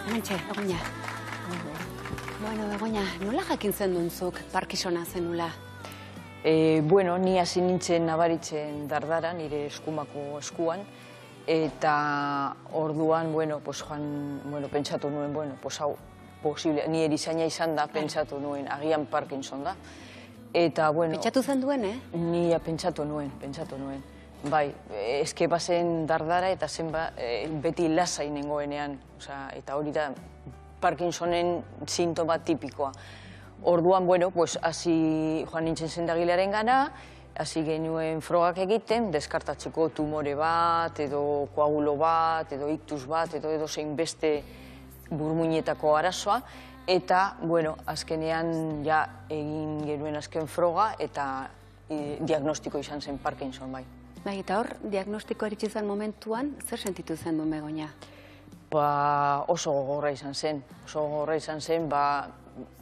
Hementxe, Begoña. Bueno, Begoña, nola jakin zen duntzuk Parkinsona zenula? Bueno, ni hasi nintzen nabaritzen dardara, nire eskumako eskuan, eta orduan, pentsatu nuen, hau, posible, ni erizaina izan da, pentsatu nuen, agian Parkinson da. Eta, bueno... Pentsatu zen duen, Ni pentsatu nuen. Bai, eske bazen dardara eta beti lasai nengoenean, eta hori da Parkinsonen sintoma tipikoa. Orduan, hasi joan nintzen sendagilearen gana, hasi genuen frogak egiten, deskartatzeko tumore bat, edo koagulo bat, edo iktus bat, edo zein beste burmuinetako arazoa, eta, azkenean ja egin genuen azken froga, eta diagnostiko izan zen Parkinson, bai. Bai, eta hor, diagnostikoa iritsi zen momentuan, zer sentitu zen du Begoña? Oso gogorra izan zen,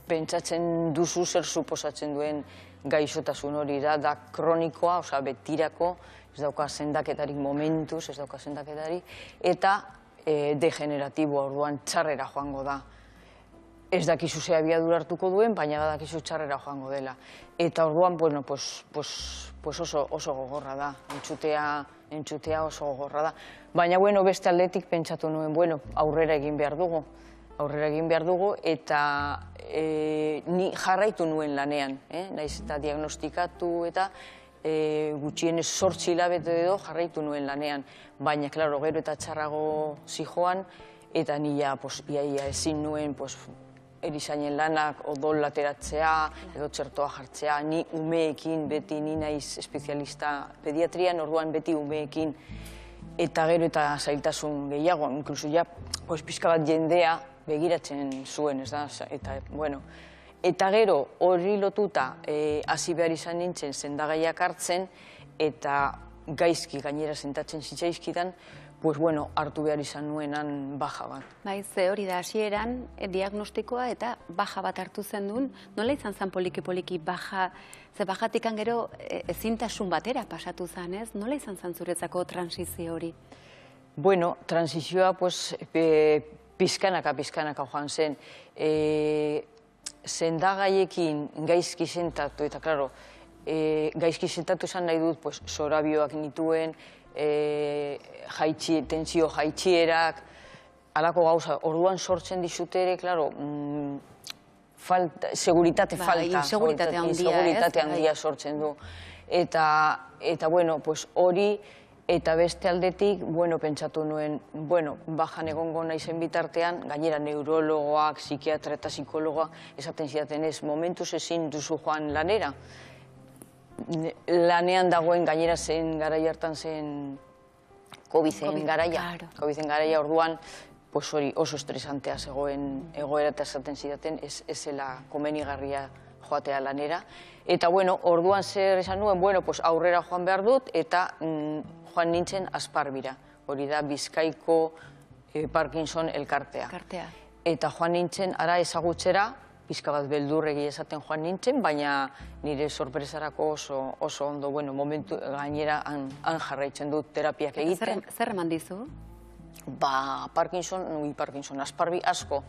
pentsatzen duzu zer suposatzen duen gaixotasun hori da kronikoa, betirako, ez dauka sendaketarik momentuz, ez dauka sendaketarik, eta degeneratiboa, orduan txarrera joango da. Ez dakizu ze abiadura hartuko duen, baina badakizu txarrera joango dela. Eta orduan, oso gogorra da, entzutea oso gogorra da. Baina, beste aldetik pentsatu nuen, aurrera egin behar dugu, eta ni jarraitu nuen lanean, naiz eta diagnostikatu eta gutxienez 8 hilabete edo jarraitu nuen lanean. Baina, klaro, gero eta txarrago zijoan, eta ni ia ezin nuen erizainen lanak odol ateratzea, edo txertoa jartzea, ni umeekin, beti ni naiz espezialista pediatrian, orduan beti umeekin, eta gero eta zailtasun gehiago, inkluso ja, pixka bat jendea begiratzen zuen, ez da, eta gero hori lotuta hasi behar izan nintzen sendagaiak hartzen, eta gaizki gainera sentatzen zitzaizkidan, hartu behar izan nuenan baja bat. Bai, ze hori da, hasieran diagnostikoa eta baja bat hartu zen duen, nola izan zen poliki-poliki baja, ze bajatikan gero ezintasun batera pasatu zen, ez? Nola izan zen zuretzako transizio hori? Bueno, transizioa, pizkanaka joan zen. Sendagaiekin gaizki sentatu, eta, klaro, gaizki sentatu esan nahi dut, zorabioak nituen, tensio jaitxierak, alako gauza, orduan sortzen dizute ere, klaro, seguritate falta. Inseguritate handia sortzen du. Eta, hori, eta beste aldetik, pentsatu nuen, bajan egongo naizen bitartean, gainera neurologoak, psikiatra eta psikologoak, esaten zidaten ez, momentuz ezin duzu joan lanera. Lanean dagoen gainera zen garai hartan zen COVID-en garaia, orduan hori oso estresantea zegoen egoera eta esaten zidaten ez zela komenigarria joatea lanera. Eta orduan zer esan nuen, aurrera joan behar dut eta joan nintzen Asparbira, hori da Bizkaiko Parkinson elkartea. Eta joan nintzen ara ezagutzera, pizka bat beldurregi esaten joan nintzen, baina nire sorpresarako oso ondo, momentu gainera han jarraitzen dut terapiak egiten. Zer eman dizu? Parkinson, Asparbi asko,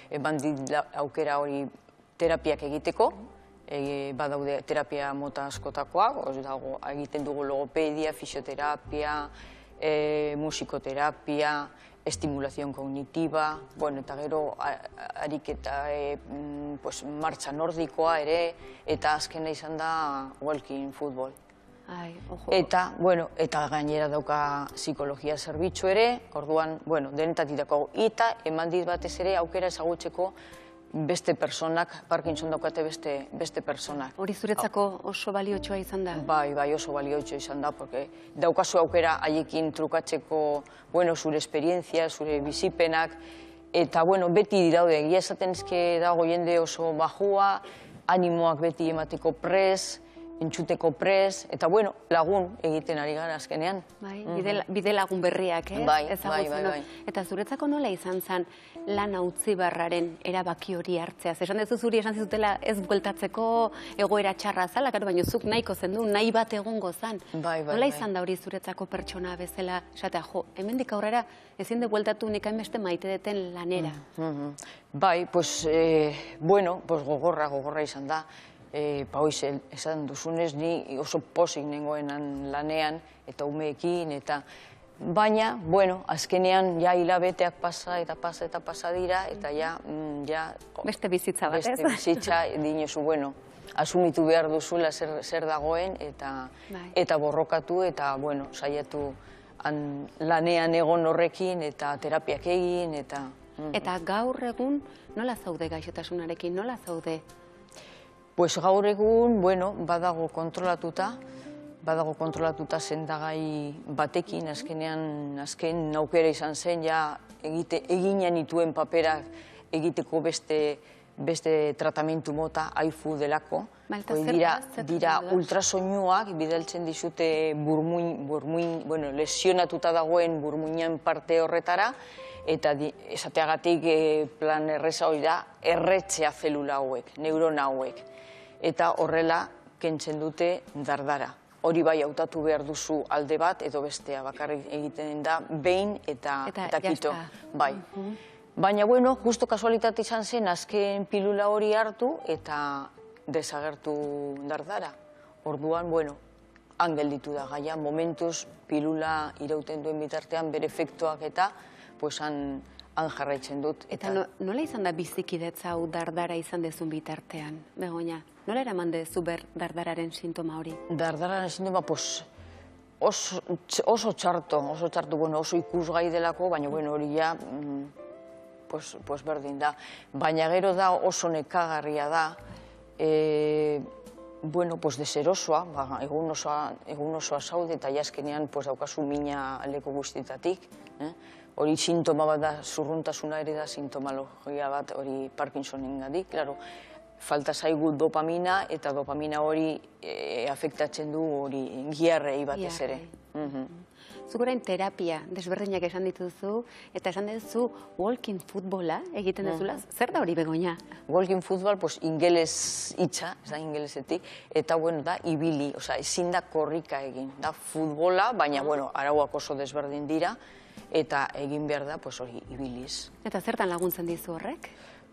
eman dit aukera hori terapiak egiteko, badaude terapia mota askotakoak, egiten dugu logopedia, fisioterapia, musikoterapia, estimulación cognitiva, eta gero ariketa martxa nordikoa ere, eta azkena izan da walking football. Eta gainera dauka psikologia zerbitzu ere, orduan, denetatikako, eta eman dit batez ere aukera ezagutzeko beste personak, Parkinson daukate beste personak. Hori zuretzako oso baliotsua izan da? Bai, oso baliotsua izan da, porque daukazu aukera haiekin trukatzeko, zure esperientzia, zure bizipenak, eta, beti daude, egia esaten dago jende oso bajua, animoak beti emateko prez, entxuteko pres, eta bueno, lagun egiten ari gara azkenean. Bai, bide lagun berriak, ez? Bai. Eta zuretzako nola izan zen lan Utzibarraren erabaki hori hartzea? Esan dezu zuri esan zizutela ez bueltatzeko egoera txarra zala, baina zuk nahiko zendu, nahi bat egongo zen. Nola izan da hori zuretzako pertsona bezala, esatea, hemendik aurrera ezin de bueltatu nik hainbeste maite deten lanera. Bai, pues, bueno, gogorra izan da. Hoiz, esan duzunez, ni oso pozik nengoenan lanean, eta umeekin, eta baina, bueno, azkenean ja hilabeteak pasa dira, eta ja... Beste bizitza bat, ez? Beste bizitza, dinezu, bueno, asumitu behar duzula zer dagoen, eta borrokatu, eta, bueno, saiatu lanean egon horrekin, eta terapiak egin, eta... Eta gaur egun, nola zaude gaixotasunarekin, nola zaude? Pues gaur egun, bueno, badago kontrolatuta sendagai batekin, azken aukera izan zen, ja eginen dituen paperak egiteko beste tratamentu mota, AIFU delako. Dira ultrasoinuak, bidaltzen dizute lesionatuta dagoen burmuinan parte horretara, eta esateagatik plan erreza hori da, erretzea zelula hauek, neurona hauek. Eta horrela kentzen dute dardara. Hori bai hautatu behar duzu alde bat edo bestea, bakarrik egiten da behin eta kito. Bai. Baina, bueno, justo kasualitate izan zen, azken pilula hori hartu eta desagertu dardara. Orduan, bueno, han gelditu da gaia, momentuz pilula irauten duen bitartean bere efektuak eta han jarraitzen dut. Eta nola izan da bizikidetza hau dardara izan dezun bitartean, Begoña? Nola eraman dezu dardararen sintoma hori? Dardararen sintoma, oso txarto, oso ikusgai delako, baina hori ja, berdin da. Baina gero da oso nekagarria da, deserosoa, egun osoa zaude eta jaskenean daukazu mina leko guztietatik. Hori sintoma bat da, zurruntasuna ere da sintomologia bat hori Parkinsonen-gatik. Falta zaigu dopamina eta dopamina hori afektatzen du hori giarrei batez ere. Zuk orain terapia desberdinak esan dituzu eta esan duzu walking footballa egiten duzula. Zer da hori, Begoña? Walking football, ingeles hitza, ez da ingelesetik, eta da ibili, ezin da korrika egin. Da futbola, baina arauak oso desberdin dira, eta egin behar da hori ibiliz. Eta zertan laguntzen dizu horrek?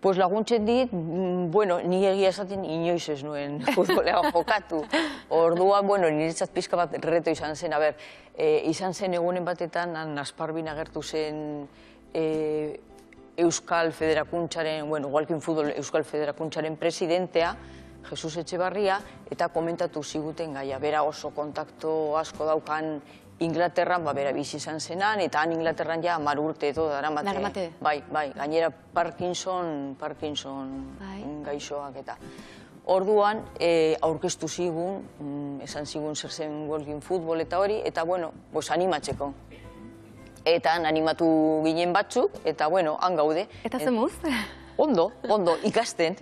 Laguntzen dit, ni egia esaten inoiz ez nuen futbolean jokatu. Orduan, niretzat pixka bat reto izan zen. Izan zen egunen batetan, Asparbin agertu zen Euskal Federakuntzaren, Walking Football Euskal Federakuntzaren presidentea, Jesus Etxebarria, eta komentatu ziguten gaia. Bera oso kontakto asko daukan Inglaterran, bera bizi izan zenan, eta han Inglaterran ja 10 urte edo daramate. Bai, gainera Parkinson gaixoak eta. Orduan, aurkeztu zigun, esan zigun zer zen walking football eta hori, eta animatzeko. Eta animatu ginen batzuk, eta han gaude. Eta zemuz? Ondo, ikasten,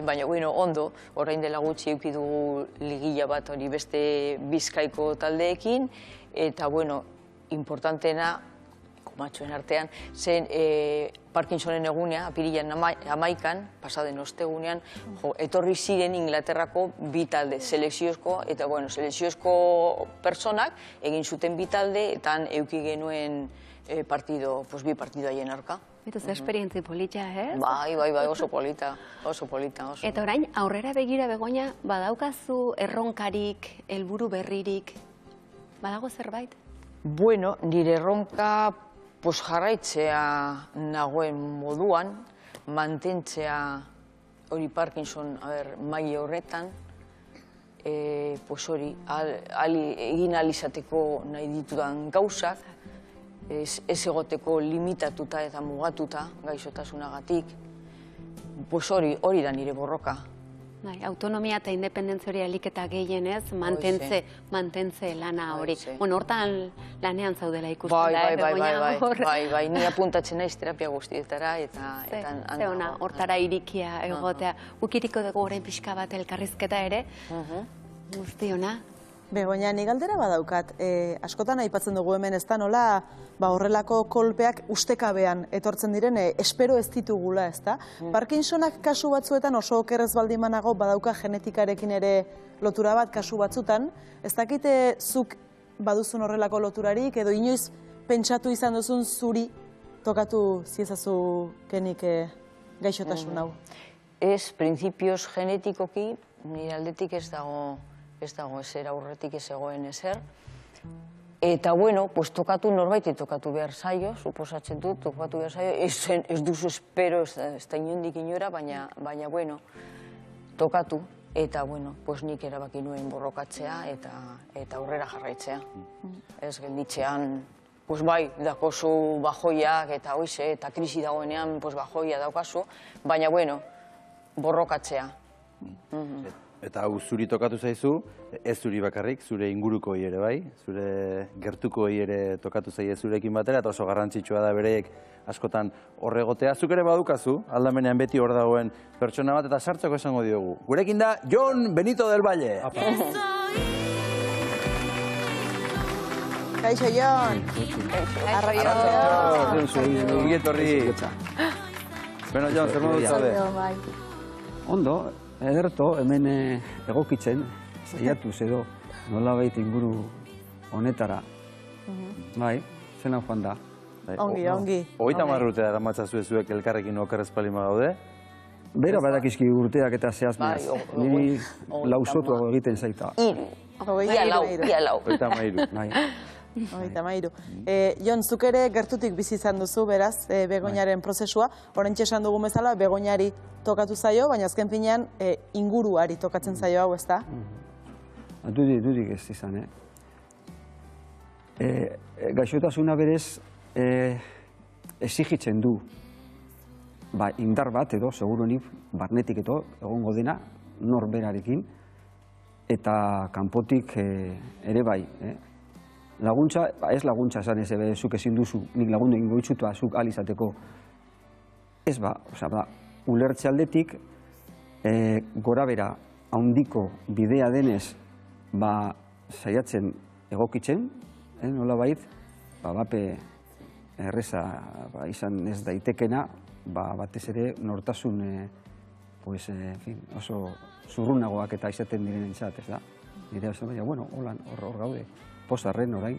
baina ondo, orain dela gutxi eukidugu ligila bat hori beste Bizkaiko taldeekin, eta importantena, komatxoen artean, zen Parkinsonen egunea, apirilan 11, pasaden ostegunean, etorri ziren Inglaterrako bi talde, selekziozko, eta selekziozko personak egin zuten bi talde, eta han euki genuen bi partido haien arka. Eta ze esperientzi polita, ez? Bai, oso polita. Eta orain, aurrera begira, Begoña, badaukazu erronkarik, helburu berririk, badago zerbait? Nire erronka jarraitzea nagoen moduan, mantentzea hori Parkinson maila horretan, egin alizateko nahi ditudan gauzak, ez egoteko limitatuta eta mugatuta gaixotasunagatik, hori da nire borroka. Autonomia eta independentzia hori alik eta gehienez, mantentze lana hori. Hortan lanean zaudela ikusten da, Bai, ni apuntatzen naiz terapia guztietara eta... Ze ona, hortara irikia egotea. Ukiriko dugu orain pixka bat elkarrizketa ere, Guztiona. Begoña, ni galdera badaukat. Askotan aipatzen dugu hemen ez da nola horrelako kolpeak ustekabean etortzen diren, espero ez ditugula, ez da? Parkinsonak kasu batzuetan oso okerrez baldimanago badauka genetikarekin ere lotura bat kasu batzutan. Ez dakite zuk baduzun horrelako loturarik edo inoiz pentsatu izan duzun zuri tokatu ziezazu kenik gaixotasun hau? Ez, printzipioz genetikoki, nire aldetik ez dago ezer, aurretik ez egoen ezer. Eta, bueno, pues tokatu norbaiti tokatu behar zaio, suposatzen dut, tokatu behar zaio, ez duzu espero, ez da inondik inora, baina, bueno, tokatu. Eta, bueno, pues nik erabaki nuen borrokatzea eta aurrera jarraitzea. Ez gelditzean, pues bai, dakozu bajoiak eta hoize, eta krisi dagoenean, pues bajoia daukazu, baina, bueno, borrokatzea. Eta hau zuri tokatu zaizu, ez zuri bakarrik, zure ingurukoei ere bai, zure gertukoei ere tokatu zaie zurekin batera, eta oso garrantzitsua da bereek askotan horregotea. Zuk ere badukazu, aldamenean beti hor dagoen pertsona bat, eta sartzeko esango diogu. Gurekin da, Jon Benito del Valle. Kaixo, Jon! Arratxaldeon! Ongietorri! Beno, Jon, zer modu zaude? Ondo, ederto, hemen egokitzen, saiatuz edo, nolabait inguru honetara. Bai, zena joan da. Ongi. 30 urte daramatzazue zuek elkarrekin okerrez palima gaude? Bera badakizki urteak eta zehazmeaz. Niri lausotuago egiten zaita. Ia lau. 33. Jon, zuk ere gertutik bizi izan duzu, beraz, Begoñaren prozesua. Oraintxe esan dugun bezala, Begoñari tokatu zaio, baina azken finean inguruari tokatzen zaio hau, ez da? Dudik ez izan, gaixotasuna berez exigitzen du indar bat edo, seguruenik, barnetik edo, egongo dena, norberarekin, eta kanpotik ere bai. Laguntza, ez laguntza esan ez, zuk ezin duzu, nik lagundu egingo itxutua, zuk alizateko. Ez ulertze aldetik, gora bera, haundiko bidea denez, saiatzen egokitzen, nola bait, bape erreza izan ez daitekena, batez ere nortasun oso zurrunagoak eta izaten direnen txat, ez da? Nire esan baina, bueno, hor gaude, pozarren orain.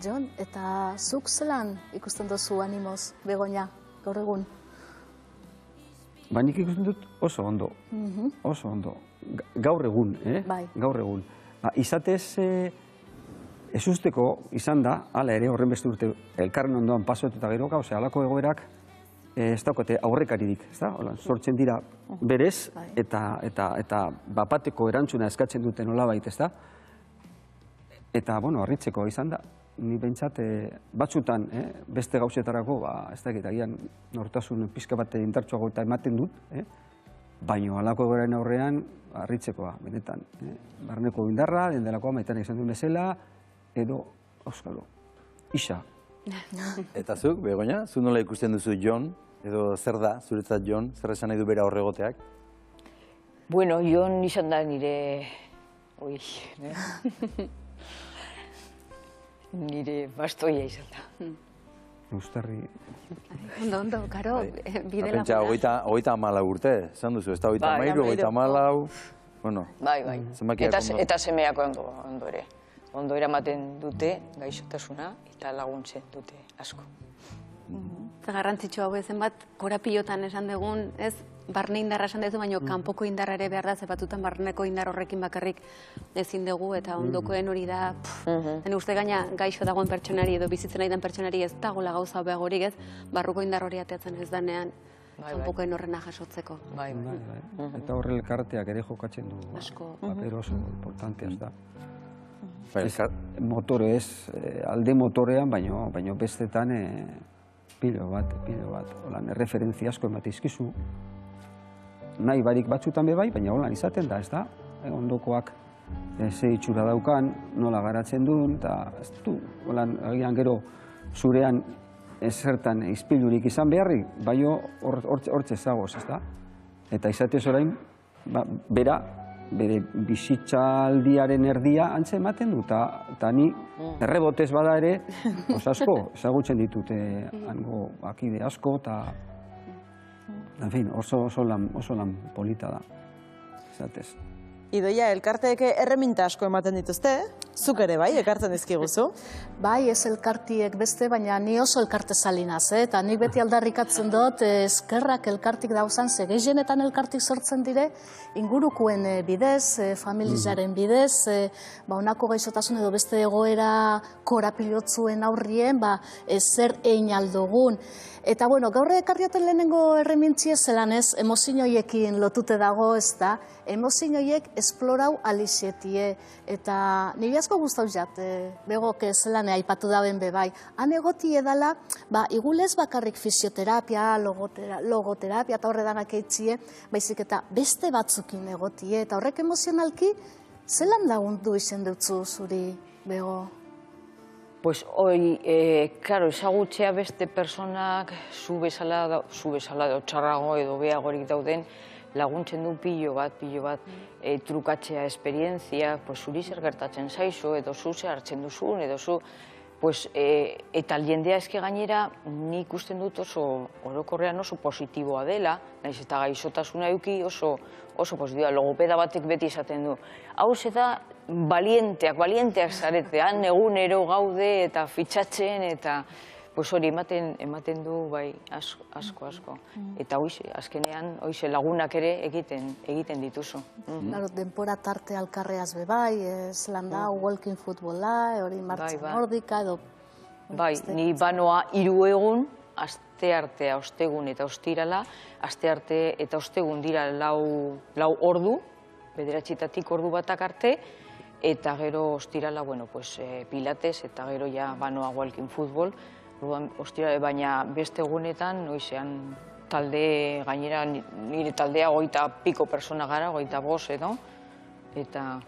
Jon, eta zuk zelan ikusten duzu animoz, Begoña, gaur egun? Nik ikusten dut oso ondo, oso ondo. Gaur egun, gaur egun. Izatez, ez usteko izan da, hala ere horren beste urte elkarren ondoan pasoet eta gero gauze, halako egoerak ez daukate aurrekaririk, ez da? Sortzen dira berez eta bapateko erantzuna eskatzen duten nolabait, ez da? Eta, bueno, harritzeko izan da. Ni bentsat, batzutan, beste gauzetarako, ez dakit, agian nortasun pizka bat indartsuago eta ematen dut, baino halako egoeraren aurrean, harritzekoa, benetan. Barneko indarra, dendelakoa maitan izan duen bezala, edo, auskalo, isa. Eta zuk, Begoña, zu nola ikusten duzu Jon, edo zer da, zuretzat Jon, zer esan nahi du bera horregoteak? Bueno, Jon izan da nire... nire bastoia izan da. Eustarri... Ondo, karo, bide laguna. Pentsa, 34 urte, esan duzu, ez da 33, 34... Bueno, bai. zenbakiak ondo. Eta semeako ondo ere. Ondo eramaten dute gaixotasuna eta laguntzen dute asko. Ze garrantzitsua hau ezen bat, korapilotan esan dugun, ez, barne indarra esan duzu, baina kanpoko indarra ere behar da, zebatutan barneko indar horrekin bakarrik ezin dugu, eta ondokoen hori da, hene uste gaina gaixo dagoen pertsonari edo bizitzen ari den pertsonari ez dagoela gauza beagorik, ez, barruko indar hori ateatzen ez danean, kanpokoen horrena jasotzeko. Bai. Eta horre elkarteak ere jokatzen du. Asko. Paper oso importantea ez da. Motore ez, alde motorean, baino bestetan pilo bat. Holan, erreferentzia asko ematizkizu. Nahi barik batzutan bai, baina holan izaten da, ez da? Ondokoak ze itxura daukan, nola garatzen duen, eta ez du, holan, agian gero zurean zertan izpilurik izan beharrik, baino hortze zagoz, ez da? Eta izatez orain, bera, bere bizitzaldiaren erdia antze ematen du, eta ni errebotez bada ere, asko, ezagutzen ditute hango akide asko, eta, en fin, oso lan polita da, esatez. Idoia, elkarteek erreminta asko ematen dituzte, zuk ere bai, ekartzen dizkiguzu? Bai, ez elkartiek beste, baina ni oso elkarte zalinaz, eta nik beti aldarrikatzen dut, eskerrak elkartik dauzan, ze gehienetan elkartik sortzen dire, ingurukuen bidez, familizaren bidez, honako gaixotasun edo beste egoera korapilotzuen aurrien, zer egin aldugun. Eta, bueno, gaur ekarrioten lehenengo erremintzie zelan ez, emozioiekin lotute dago, ez da, emozioiek esplorau alixetie, eta nire asko guztau jat, begok zelan aipatu daben bebai. Han egoti edala, igulez bakarrik fisioterapia, logoterapia, eta horredanak eitzie, baizik eta beste batzukin egotie, eta horrek emozionalki, zelan lagundu izen dutzu zuri, bego? Pues hoi, claro, ezagutzea beste personak zu bezala txarrago edo beagorik dauden laguntzen du pilo bat, trukatzea esperientzia, zuri zer gertatzen zaizu, edo zu zer hartzen duzun, edo zu, eta jendea eske gainera nik ikusten dut oso orokorrean oso positiboa dela, naiz eta gaixotasuna eduki oso positiboa, logopeda batek beti esaten du. Hau da balienteak zaretean, egunero gaude eta fitxatzen, eta hori ematen du bai asko. Eta azkenean lagunak ere egiten dituzu. Denpora tarte alkarreaz bebai, zelan da, walking footballa, hori martza nordika edo... Bai, ni banoa 3 egun, aste artea, ostegun eta ostirala, aste arte eta ostegun dira 4 ordu, 9 ordu batak arte, eta gero ostirala, pilates, eta gero ja banoa walking football, baina beste egunetan, noizean talde, gainera nire taldea 20 piko persona gara, 25 edo, eta...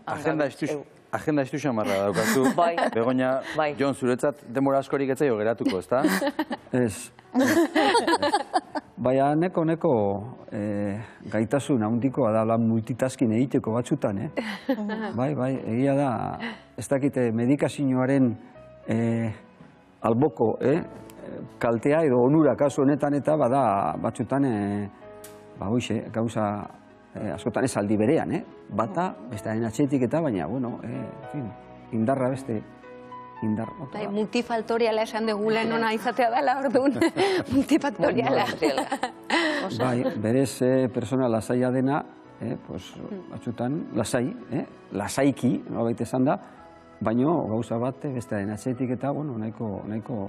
Agenda estu xamarra daukazu, Begoña, Jon, zuretzat demora askorik etzaio geratuko, ezta? Ez. Baina neko gaitasun handikoa da multitasking egiteko batzutan, Bai, egia da, ez dakite medikazioaren alboko kaltea edo onura kasu honetan eta bada batzutan gauza askotan ez aldi berean, bata, bestearen atxetik eta baina, indarra beste indar. Multifaktoriala esan degula nona izatea dela, orduan, multifaktoriala. Bai, berez persona lasaia dena, batzutan lasaiki, nolabait esan da, baina gauza bat bestearen atxetik eta, nahiko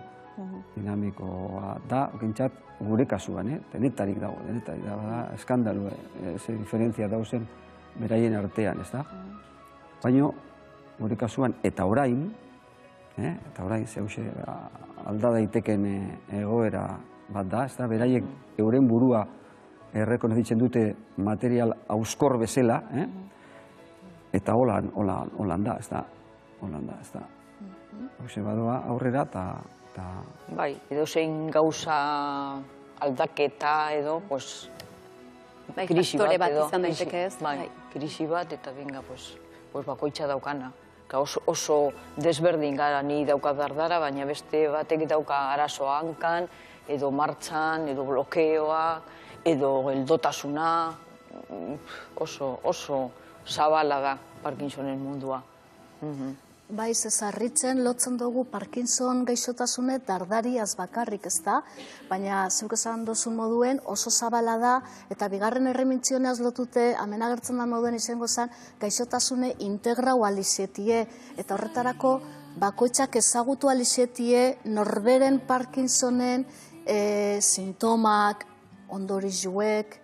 dinamikoa da, gintzat, gure kasuan, denetarik dago, da, eskandalu, ze diferentzia dauzen beraien artean, ez da? Baina, gure kasuan, eta orain, zehuse, alda daiteken egoera bat da, ez da, beraiek euren burua errekonozitzen dute material auskor bezala, eta holan da, ez da, Hauze badoa aurrera eta... Bai, edo zein gauza aldaketa edo, krisi bat edo. Bai, krisi bat eta benga, bakoitza daukana. Oso desberdin gara ni daukat dardara, baina beste batek dauka arazoa hankan, edo martxan, edo blokeoa, edo geldotasuna. Oso zabala da Parkinsonen mundua. Bai, zezarritzen lotzen dugu Parkinson gaixotasune dardariaz bakarrik, ez da? Baina, zeuk esan dozun moduen, oso zabala da, eta bigarren erremintzioneaz lotute, hemen agertzen da moduen izango zen, gaixotasune integrau alizetie, eta horretarako, bakoitzak ezagutu alizetie, norberen Parkinsonen sintomak, ondorizuek,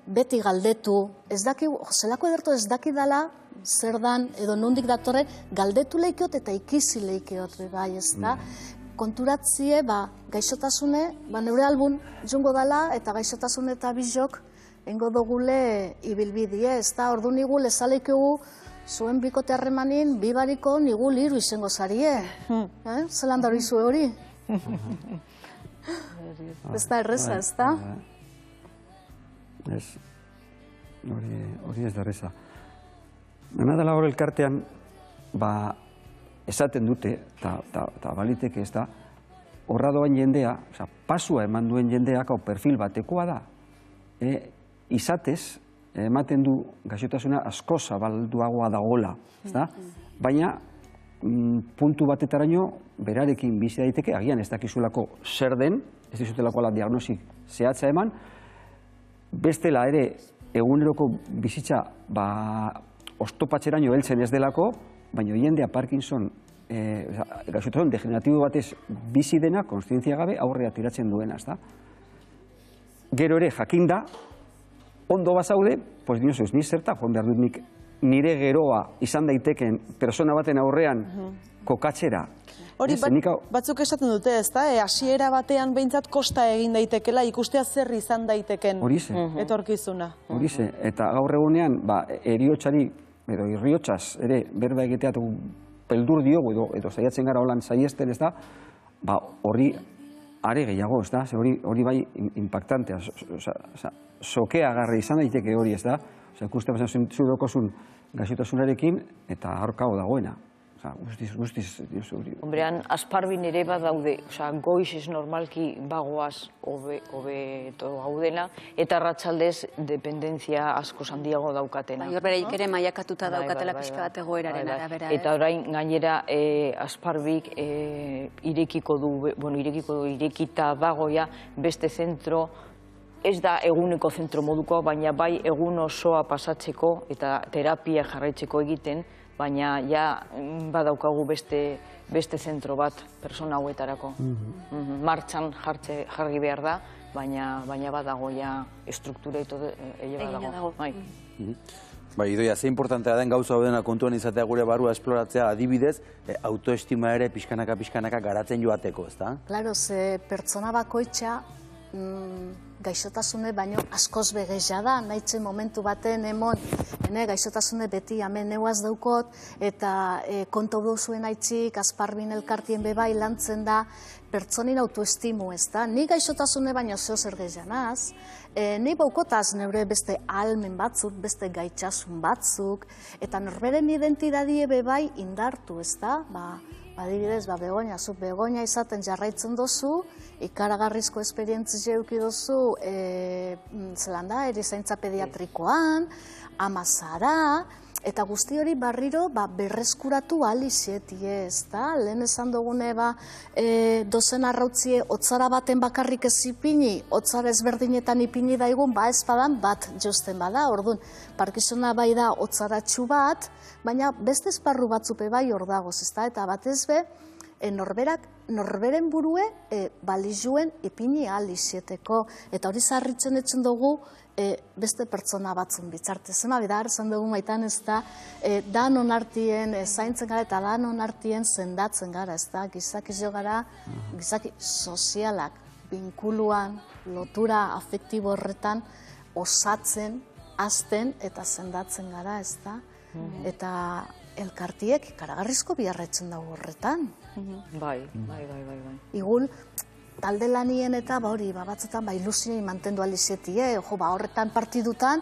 beti galdetu, ez daki, zelako edertu ez daki dala, zer dan, edo nondik datorren, galdetu leikeot eta ikizi leikeot, bai, ez da? Konturatzie, gaixotasune, neure albun jungo dala, eta gaixotasune eta bizok, engo dugule ibilbidie, ez da? Ordu nigu lezaleikegu, zuen bikote harremanin, bibariko nigu liru izango zarie. Zelan daru izue hori? Ez da erreza, ez da? hori ez derreza. Dena dela hor elkartean, esaten dute, eta baliteke ez da, horra doan jendea, pasua eman duen jendeak, perfil batekoa da, izatez, ematen du gaixotasuna asko zabalduagoa dagoela, baina puntu batetaraino berarekin bizi daiteke, agian ez dakizulako zer den, ez dizutelako diagnosik zehatza eman, bestela ere eguneroko bizitza oztopatzeraino heltzen ez delako, baina jendea Parkinson gaixotasun degeneratibo batez bizi dena, konstientzia gabe, aurrera tiratzen duena, ezta? Gero ere jakinda, ondo bazaude, pues dinosu, ni zerta joan behar dut nik nire geroa izan daiteken persona baten aurrean kokatzera. Hori, batzuk esaten dute, ez da? Hasiera batean behintzat kosta egin daitekela, ikustea zer izan daiteken etorkizuna. Horize, eta gaur egunean, eriotsari, edo irriotsaz, ere, berba egitea peldur diogu, edo saiatzen gara holan saiesten, ez da, horri are gehiago, ez da? Hori bai impactantea, sokeagarri izan daiteke hori, ez da? Ikuste bazen zudokozun gaixotasunarekin eta aurkago dagoena. Guztiz, Hombrean, Asparbin ere badaude, goiz ez normalki bagoaz hobeto gaudena, eta arratsaldez dependentzia asko handiago daukatena. Hor bereik ere maiakatuta daukatela pixka bat egoeraren arabera. Eta orain gainera Asparbik irekiko du, irekita dagoia beste zentro, ez da eguneko zentro moduko, baina bai egun osoa pasatzeko eta terapia jarraitzeko egiten, baina ja badaukagu beste zentro bat persona hauetarako. Martxan jarri behar da, baina badago ja estruktura egin badago. Idoia, ze importantea den gauza hau dena kontuan izatea gure barua esploratzea, adibidez, autoestima ere pixkanaka garatzen joateko, ez da? Claro, ze pertsona bakoitza gaixotasune baino askoz begeza da, nahitzen momentu baten emon, gaixotasune beti hemen neuaz daukot, eta konta duzuen haitzik, Asparbin elkartien bebai lantzen da, pertsonin autoestimu ez da. Ni gaixotasune baino zeo zer gehianaz, ni baukotaz neure beste ahalmen batzuk, beste gaitxasun batzuk, eta norberen identidadie bebai indartu ez da, adibidez, Begoña, zuk Begoña izaten jarraitzen dozu, ikaragarrizko esperientzia eduki dozu, zelan da, erizaintza pediatrikoan, amazara, eta guzti hori barriro berreskuratu alizietie, ez da? Lehen esan dugune dozen arrautzie otzara baten bakarrik ez ipini, otzara ezberdinetan ipini daigun, ez badan bat josten bada, orduan, Parkinsona bai da otzaratxu bat, baina beste esparru batzupe bai hor dagoz, ez da? Eta batez be, norberen burue balizuen ipini alizieteko, eta hori zarritzen etzen dugu, beste pertsona batzun bitzartez. Zema, bidar, esan dugu maitan ez da, danon artien zaintzen gara eta danon artien zendatzen gara, ez da, gizaki gara, gizaki sozialak, binkuluan, lotura afektibo horretan, osatzen, azten eta zendatzen gara, ez da, eta elkartiek karagarrizko biharretzen dago horretan. Bai. Igun, talde lanien eta batzutan ilusioi mantendu alizetie, horretan partidutan,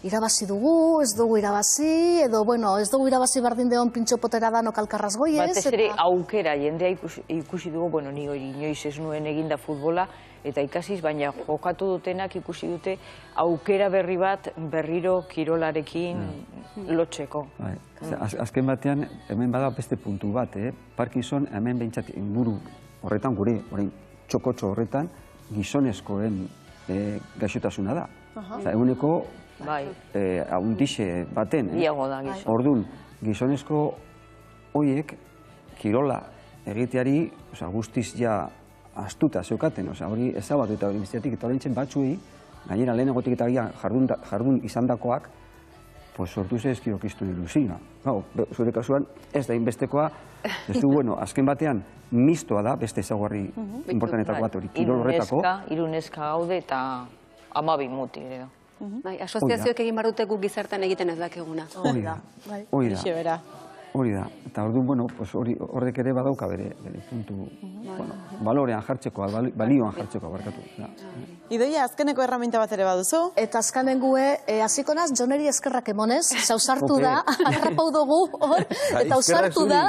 irabazi dugu, ez dugu irabazi, edo, ez dugu irabazi bardin deon pintxopotera danok alkarraz goiez. Batez ere aukera, jendea ikusi dugu, ni hori inoiz ez nuen eginda futbola, eta ikasiz, baina jokatu dutenak ikusi dute aukera berri bat berriro kirolarekin lotzeko. Azken batean, hemen bada beste puntu bat, Parkinson hemen behintzat inguru horretan gure, txokotxo horretan, gizonezkoen gaixotasuna da. Eguneko haundixe baten. Iago da gizon. Orduan, gizonezko horiek kirola egiteari guztiz ja astuta zeukaten, hori ezabatu eta hori biztiatik, eta hori batzuei, gainera lehen egotik eta jardun izandakoak, sortu ze ezkirokiztu ilusia. Zure kasuan, ez da inbestekoa, ez du, azken batean, mistoa da, beste ezaguarri importanetako bat hori, kirol horretako. Iruneska gaude eta 12 muti ere. Asoziazioek egin barrute guk gizartan egiten ez dakeguna. Hori da. Hori da. Eta orduan, bueno, horrek ere badauka bere puntu, balorean jartzeko, balioan jartzeko, barkatu. Idoia, azkeneko erraminta bat ere baduzu? Eta azkanen gue, hasiko naz, Joneri eskerrak emonez, zausartu da, atrapau dugu, hor, eta ausartu da.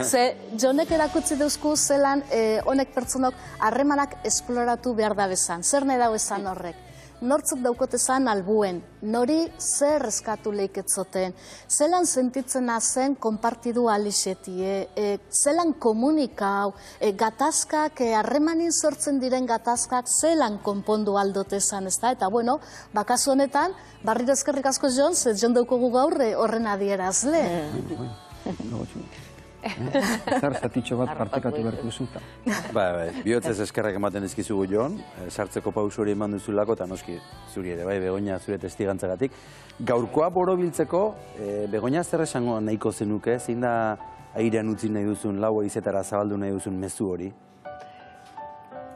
Ze, Jonek erakutsi dauzku zelan honek pertsonok harremanak esploratu behar da bezan. Zer nahi dau esan horrek? Nortzuk daukotezan albuen, nori zer eskatu leiketzoten, zelan sentitzen zen konpartidu alixetie, zelan komunikau, gatazkak, harremanin sortzen diren gatazkak, zelan konpondu aldotezan, ez da? Eta, bueno, bakazu honetan, barriro eskerrik asko Jon, ze Jon daukogu gaur horren adierazle. Zer zatitxo bat partekatu bertu zuta. Bihotzez eskerrak ematen dizkizugu Jon, sartzeko pausu hori eman duzulako, eta noski zuri ere, Begoña, zure testigantzagatik. Gaurkoa borobiltzeko, Begoña zer esango nahiko zenuke, zein da airean utzi nahi duzun, lau haizetara zabaldu nahi duzun mezu hori?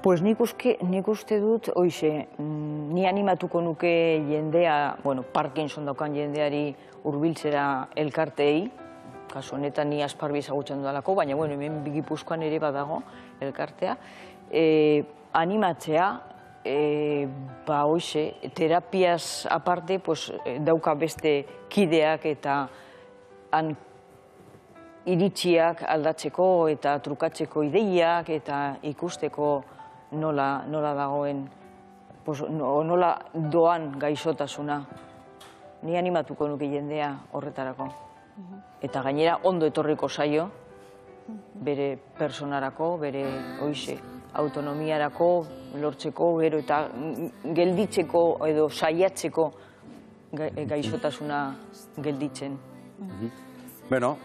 Pues nik uste dut, hoize, ni animatuko nuke jendea, bueno, Parkinson daukan jendeari hurbiltzera elkarteei, kasu honetan ni Asparbi ezagutzen dudalako, baina bueno, hemen Gipuzkoan ere badago elkartea, animatzea, hoxe, terapiaz aparte, dauka beste kideak eta iritziak aldatzeko eta trukatzeko ideiak eta ikusteko nola dagoen, nola doan gaixotasuna. Ni animatuko nuke jendea horretarako. Eta gainera ondo etorriko zaio, bere personarako, bere autonomiarako, lortzeko, gero eta gelditzeko edo saiatzeko gaixotasuna gelditzen. Bueno,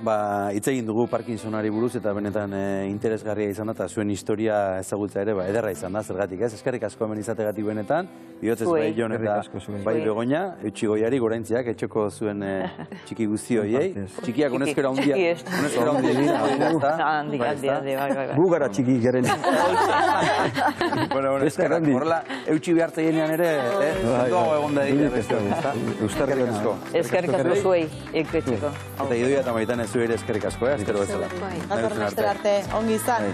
hitz egin dugu Parkinsonari buruz eta benetan interesgarria izan da, eta zuen historia ezagutza ere ederra izan da, zergatik ez? Eskerrik asko hemen izategatik benetan, bihotzez bai Jon eta bai Begoña, eutxigoiari goraintziak, etxoko zuen txiki guzti horiei. Txikiak honezkera hundia. Gu gara txiki garen. Horrela, eutxi behartza jenean ere, egon da egitea beste. Eskerrik asko zuei, ekretxeko. Eta Idoia eta Maitane zu ere eskerrik asko, aztero bezala. Gatorren astera arte, ongi izan.